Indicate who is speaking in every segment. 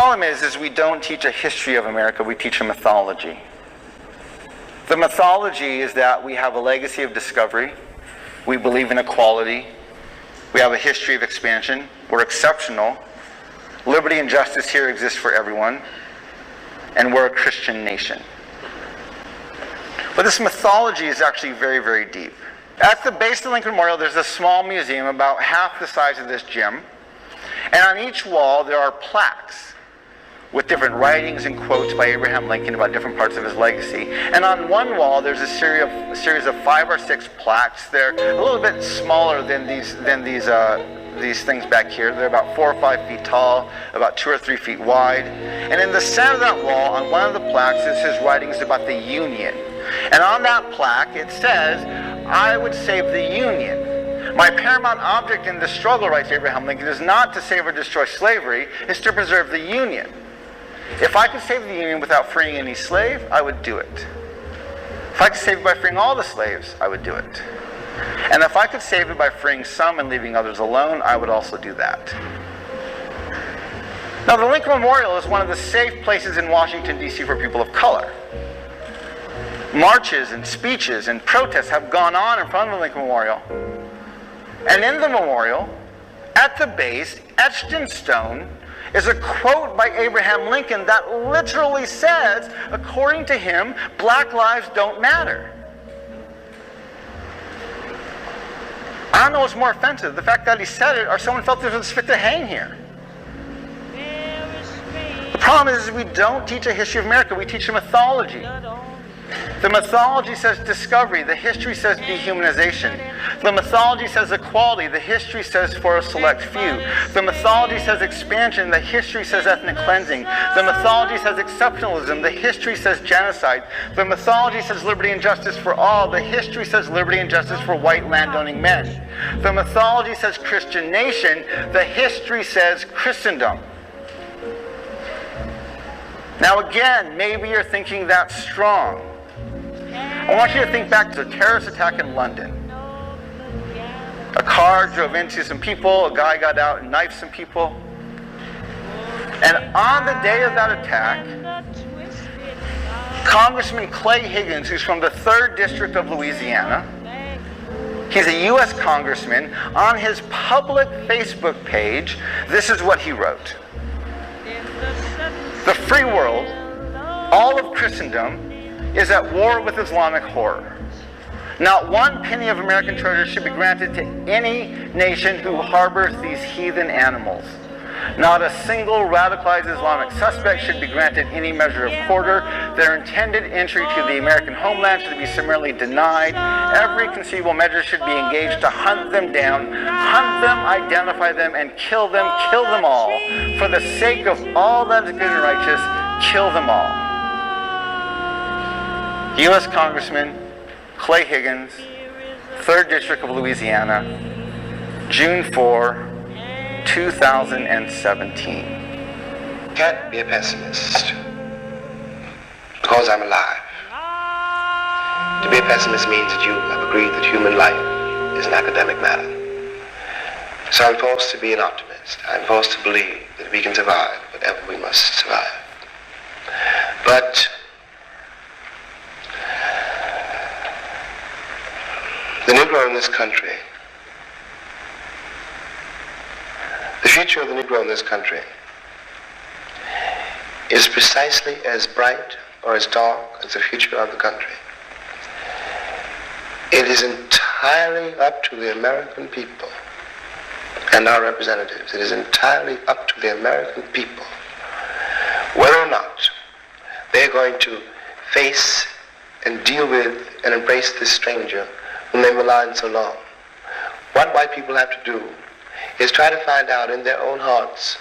Speaker 1: problem is we don't teach a history of America, we teach a mythology. The mythology is that we have a legacy of discovery, we believe in equality, we have a history of expansion, we're exceptional, liberty and justice here exist for everyone, and we're a Christian nation. But this mythology is actually very, very deep. At the base of the Lincoln Memorial, there's a small museum about half the size of this gym, and on each wall there are plaques with different writings and quotes by Abraham Lincoln about different parts of his legacy. And on one wall there's a series of 5 or 6 plaques. They're a little bit smaller than these things back here. They're about 4 or 5 feet tall, about 2 or 3 feet wide. And in the center of that wall, on one of the plaques, is his writings about the Union. And on that plaque it says, "I would save the Union. My paramount object in the struggle," writes Abraham Lincoln, "is not to save or destroy slavery, it's to preserve the Union. If I could save the Union without freeing any slave, I would do it. If I could save it by freeing all the slaves, I would do it. And if I could save it by freeing some and leaving others alone, I would also do that." Now, the Lincoln Memorial is one of the safe places in Washington, D.C. for people of color. Marches and speeches and protests have gone on in front of the Lincoln Memorial. And in the memorial, at the base, etched in stone, is a quote by Abraham Lincoln that literally says, according to him, black lives don't matter. I don't know what's more offensive, the fact that he said it or someone felt there was fit to hang here. The problem is we don't teach a history of America, we teach a mythology. The mythology says discovery, the history says dehumanization. The mythology says equality, the history says for a select few. The mythology says expansion, the history says ethnic cleansing. The mythology says exceptionalism, the history says genocide. The mythology says liberty and justice for all, the history says liberty and justice for white landowning men. The mythology says Christian nation, the history says Christendom. Now again, maybe you're thinking that's strong. I want you to think back to the terrorist attack in London. A car drove into some people, a guy got out and knifed some people. And on the day of that attack, Congressman Clay Higgins, who's from the 3rd District of Louisiana, he's a U.S. congressman, on his public Facebook page, this is what he wrote. "The free world, all of Christendom, is at war with Islamic horror. Not one penny of American treasure should be granted to any nation who harbors these heathen animals. Not a single radicalized Islamic suspect should be granted any measure of quarter. Their intended entry to the American homeland should be summarily denied. Every conceivable measure should be engaged to hunt them down, hunt them, identify them, and kill them all. For the sake of all that is good and righteous, kill them all." U.S. Congressman Clay Higgins, 3rd District of Louisiana, June 4, 2017.
Speaker 2: Can't be a pessimist because I'm alive. To be a pessimist means that you have agreed that human life is an academic matter. So I'm forced to be an optimist. I'm forced to believe that we can survive whatever we must survive. But the Negro in this country, the future of the Negro in this country is precisely as bright or as dark as the future of the country. It is entirely up to the American people and our representatives. It is entirely up to the American people whether or not they're going to face and deal with and embrace this stranger whom they've maligned so long. What white people have to do is try to find out in their own hearts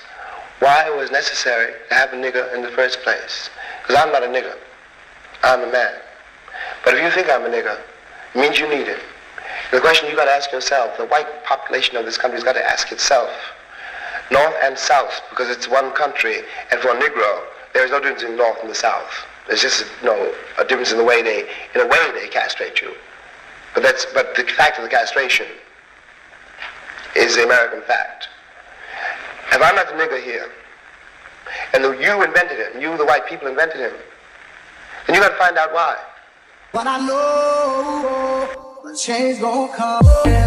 Speaker 2: why it was necessary to have a nigger in the first place. Because I'm not a nigger. I'm a man. But if you think I'm a nigger, it means you need it. The question you've got to ask yourself, the white population of this country has got to ask itself, North and South, because it's one country, and for a Negro, there is no difference in the North and the South. There's just a difference in the way they castrate you. But the fact of the castration is the American fact. If I'm not the nigger here, if and you invented him, you, the white people, invented him, then you got to find out why.
Speaker 3: But I know a change gonna come.